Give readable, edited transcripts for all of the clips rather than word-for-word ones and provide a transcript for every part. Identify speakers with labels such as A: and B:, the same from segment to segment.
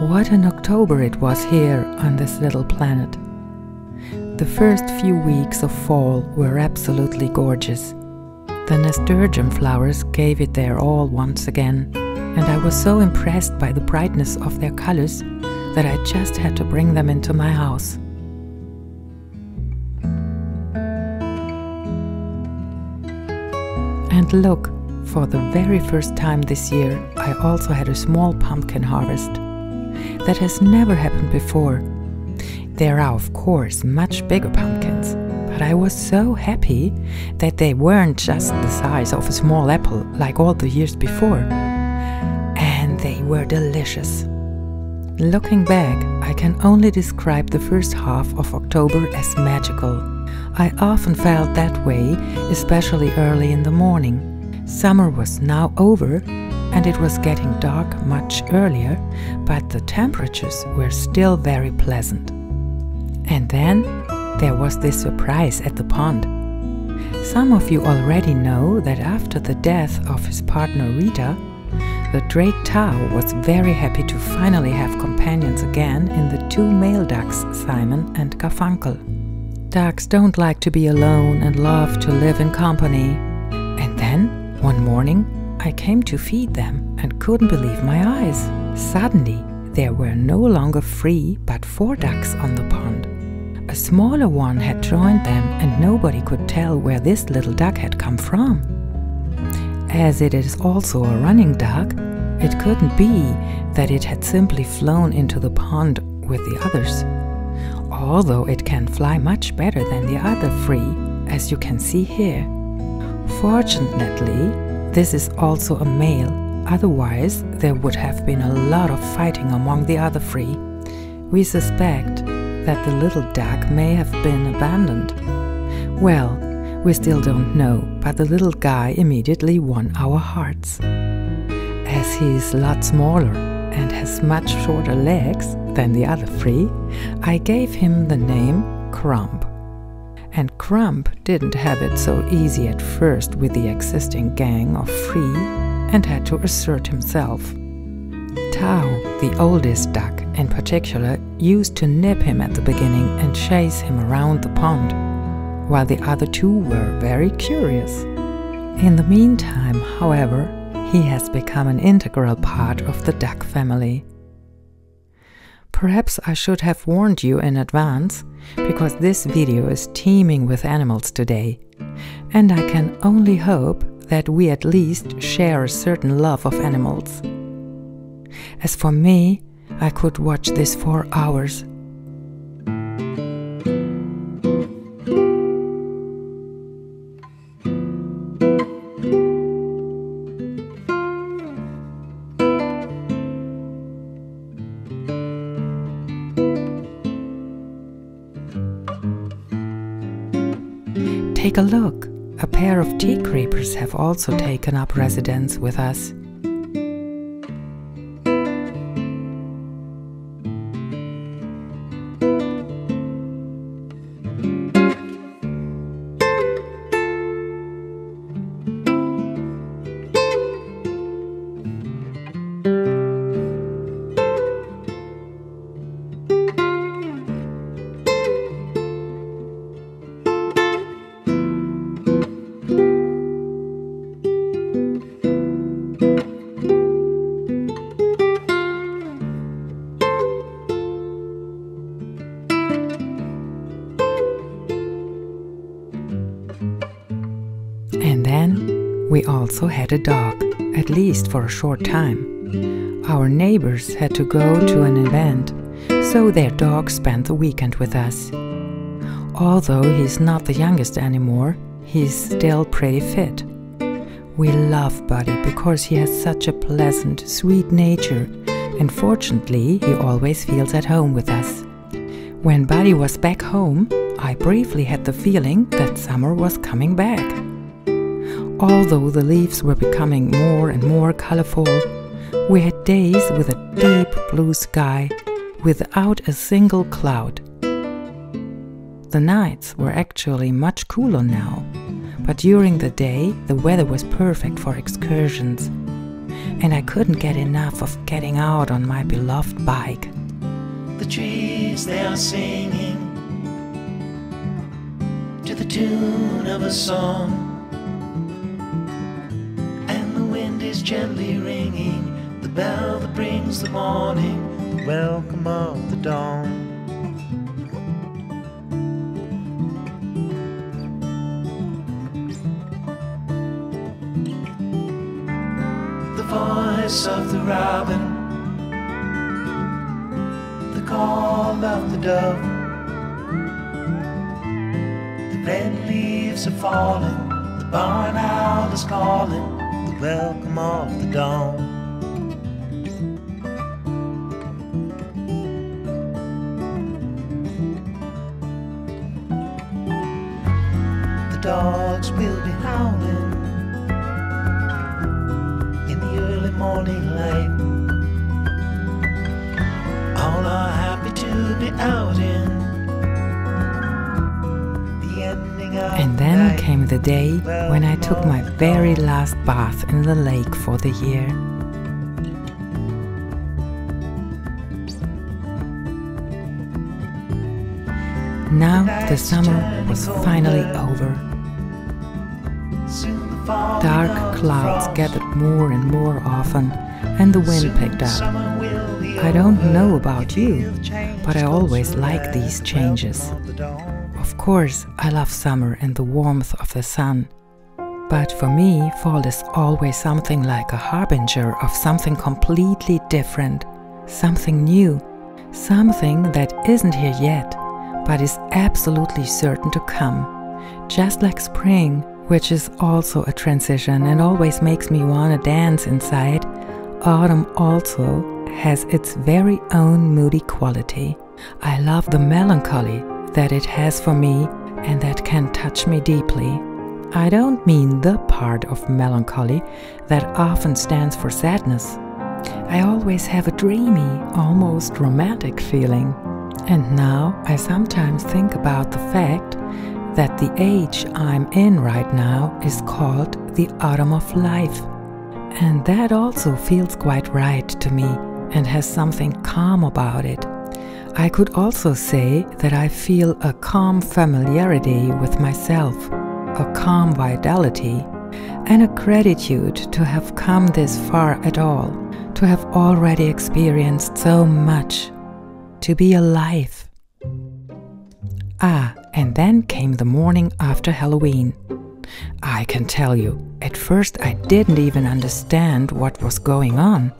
A: What an October it was here on this little planet. The first few weeks of fall were absolutely gorgeous. The nasturtium flowers gave it their all once again, and I was so impressed by the brightness of their colors that I just had to bring them into my house. And look, for the very first time this year, I also had a small pumpkin harvest. That has never happened before. There are, of course, much bigger pumpkins, but I was so happy that they weren't just the size of a small apple like all the years before. And they were delicious. Looking back, I can only describe the first half of October as magical. I often felt that way, especially early in the morning. Summer was now over, and it was getting dark much earlier, but the temperatures were still very pleasant. And then there was this surprise at the pond. Some of you already know that after the death of his partner Rita, the drake Tao was very happy to finally have companions again in the two male ducks, Simon and Garfunkel. Ducks don't like to be alone and love to live in company. And then, one morning, I came to feed them and couldn't believe my eyes. Suddenly, there were no longer 3 but 4 ducks on the pond. A smaller one had joined them, and nobody could tell where this little duck had come from. As it is also a running duck, it couldn't be that it had simply flown into the pond with the others, although it can fly much better than the other 3, as you can see here. Fortunately, this is also a male, otherwise there would have been a lot of fighting among the other 3. We suspect that the little duck may have been abandoned. Well, we still don't know, but the little guy immediately won our hearts. As he is a lot smaller and has much shorter legs than the other 3, I gave him the name Crumb. And Crumb didn't have it so easy at first with the existing gang of 3 and had to assert himself. Tao, the oldest duck in particular, used to nip him at the beginning and chase him around the pond, while the other 2 were very curious. In the meantime, however, he has become an integral part of the duck family. Perhaps I should have warned you in advance, because this video is teeming with animals today, and I can only hope that we at least share a certain love of animals. As for me, I could watch this for hours. Take a look, a pair of tea creepers have also taken up residence with us. And then we also had a dog, at least for a short time. Our neighbors had to go to an event, so their dog spent the weekend with us. Although he's not the youngest anymore, he's still pretty fit. We love Buddy because he has such a pleasant, sweet nature, and fortunately he always feels at home with us. When Buddy was back home, I briefly had the feeling that summer was coming back. Although the leaves were becoming more and more colorful, we had days with a deep blue sky without a single cloud. The nights were actually much cooler now, but during the day the weather was perfect for excursions. and I couldn't get enough of getting out on my beloved bike.
B: The trees, they are singing to the tune of a song, and the wind is gently ringing the bell that brings the morning, the welcome of the dawn. The voice of the robin, the call of the dove, the red leaves are falling, the barn owl is calling, the welcome of the dawn. The dogs will be howling in the early morning light. All are happy to be out in the ending of
A: And
B: the
A: then
B: night.
A: came the day when I took my very last bath in the lake for the year. Now the summer was finally over.
B: Soon the falling
A: Dark
B: of the
A: clouds
B: frost.
A: gathered more and more often, and the wind
B: Soon
A: picked up.
B: summer will be
A: I don't
B: over.
A: know about you,
B: Feel the change
A: but I
B: is
A: always
B: closer
A: like
B: as
A: these
B: the
A: changes.
B: welcome of the dawn.
A: Of course, I love summer and the warmth of the sun. But for me, fall is always something like a harbinger of something completely different, something new, something that isn't here yet, but is absolutely certain to come. Just like spring, which is also a transition and always makes me want to dance inside, autumn also has its very own moody quality. I love the melancholy that it has for me and that can touch me deeply. I don't mean the part of melancholy that often stands for sadness. I always have a dreamy, almost romantic feeling. And now I sometimes think about the fact that the age I'm in right now is called the autumn of life. And that also feels quite right to me and has something calm about it. I could also say that I feel a calm familiarity with myself, a calm vitality, and a gratitude to have come this far at all, to have already experienced so much, to be alive. Ah, and then came the morning after Halloween. I can tell you, at first I didn't even understand what was going on.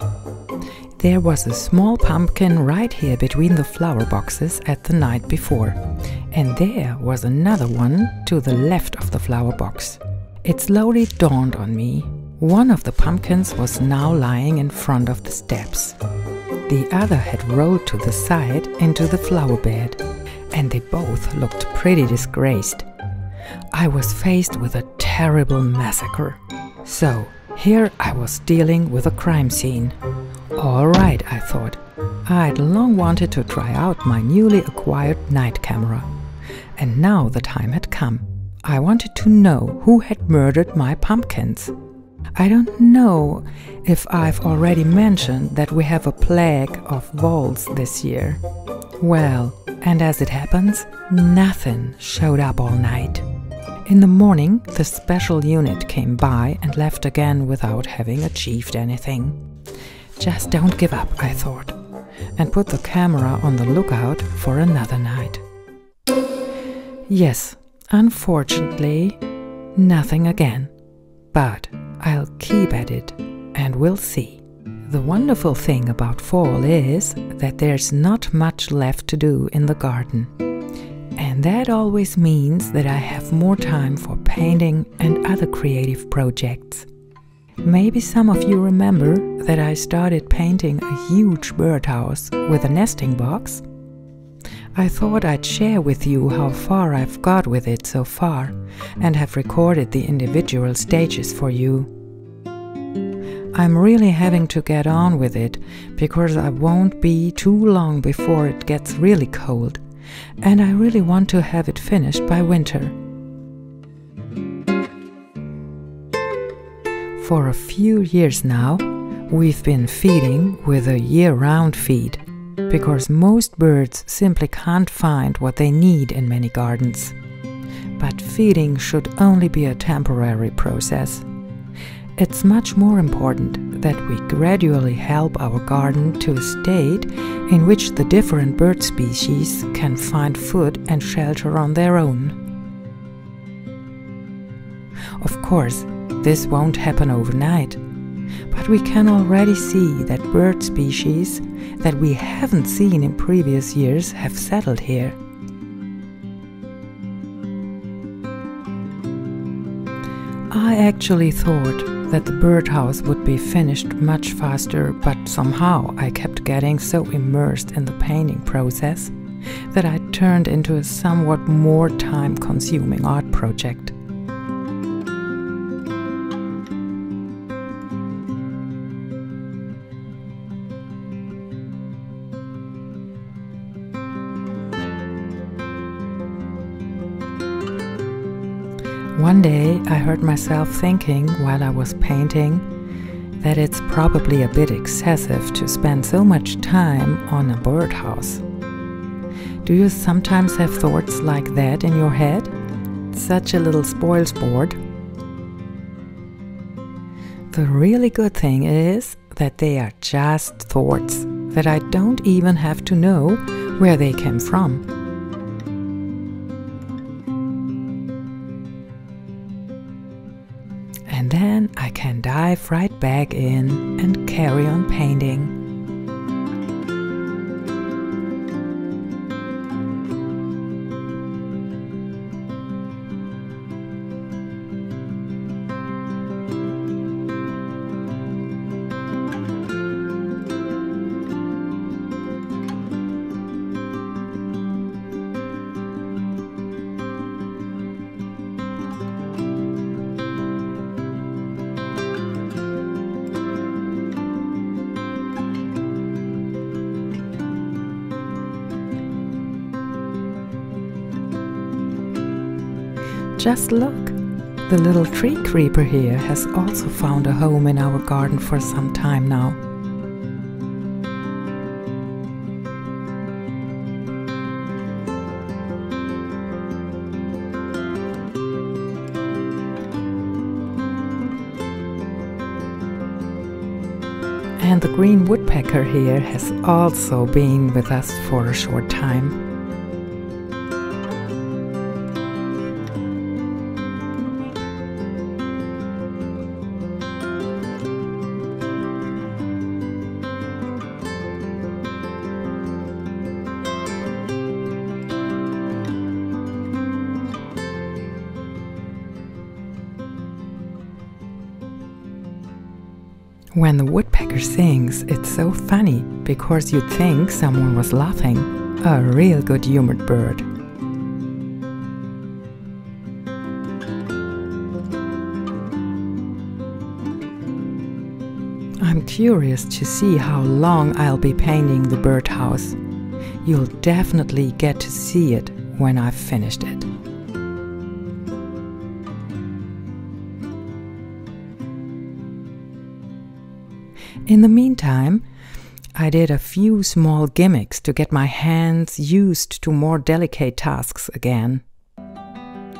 A: There was a small pumpkin right here between the flower boxes at the night before, and there was another one to the left of the flower box. It slowly dawned on me. One of the pumpkins was now lying in front of the steps. The other had rolled to the side into the flower bed, and they both looked pretty disgraced. I was faced with a terrible massacre. So, here I was dealing with a crime scene. All right, I thought. I'd long wanted to try out my newly acquired night camera. And now the time had come. I wanted to know who had murdered my pumpkins. I don't know if I've already mentioned that we have a plague of voles this year. Well, and as it happens, nothing showed up all night. In the morning, the special unit came by and left again without having achieved anything. Just don't give up, I thought, and put the camera on the lookout for another night. Yes, unfortunately, nothing again. But I'll keep at it, and we'll see. The wonderful thing about fall is that there's not much left to do in the garden. And that always means that I have more time for painting and other creative projects. Maybe some of you remember that I started painting a huge birdhouse with a nesting box. I thought I'd share with you how far I've got with it so far and have recorded the individual stages for you. I'm really having to get on with it because I won't be too long before it gets really cold, and I really want to have it finished by winter. For a few years now, We've been feeding with a year-round feed, because most birds simply can't find what they need in many gardens. But feeding should only be a temporary process. It's much more important that we gradually help our garden to a state in which the different bird species can find food and shelter on their own. Of course, this won't happen overnight, but we can already see that bird species that we haven't seen in previous years have settled here. I actually thought that the birdhouse would be finished much faster, but somehow I kept getting so immersed in the painting process that I turned into a somewhat more time-consuming art project. One day I heard myself thinking while I was painting that it's probably a bit excessive to spend so much time on a birdhouse. Do you sometimes have thoughts like that in your head? Such a little spoilsport. The really good thing is that they are just thoughts, that I don't even have to know where they came from. And then I can dive right back in and carry on painting. Just look, the little tree creeper here has also found a home in our garden for some time now. And the green woodpecker here has also been with us for a short time. When the woodpecker sings, it's so funny because you'd think someone was laughing. A real good-humored bird. I'm curious to see how long I'll be painting the birdhouse. You'll definitely get to see it when I've finished it. In the meantime, I did a few small gimmicks to get my hands used to more delicate tasks again.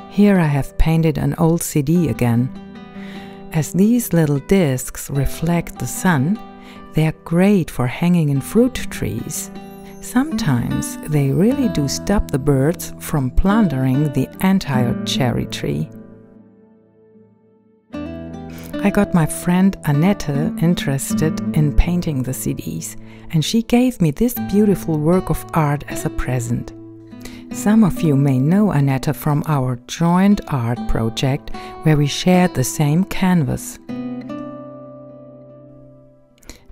A: Here I have painted an old CD again. As these little discs reflect the sun, they are great for hanging in fruit trees. Sometimes they really do stop the birds from plundering the entire cherry tree. I got my friend Annette interested in painting the CDs, and she gave me this beautiful work of art as a present. Some of you may know Annette from our joint art project, where we shared the same canvas.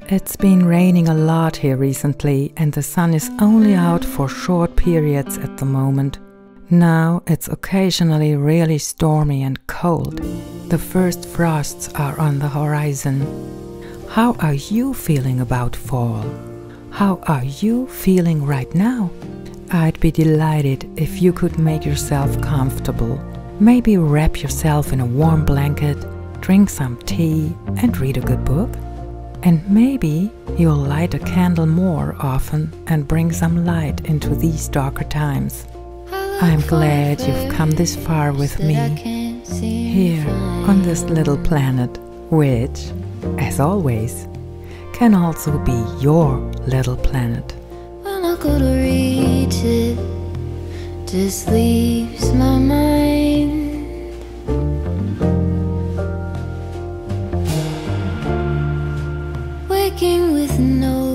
A: It's been raining a lot here recently, and the sun is only out for short periods at the moment. Now it's occasionally really stormy and cold. The first frosts are on the horizon. How are you feeling about fall? How are you feeling right now? I'd be delighted if you could make yourself comfortable. Maybe wrap yourself in a warm blanket, drink some tea, and read a good book. And maybe you'll light a candle more often and bring some light into these darker times. I'm glad you've come this far with me, here on this little planet, which, as always, can also be your little planet.
C: When I go to reach it, just leaves my mind. Waking with no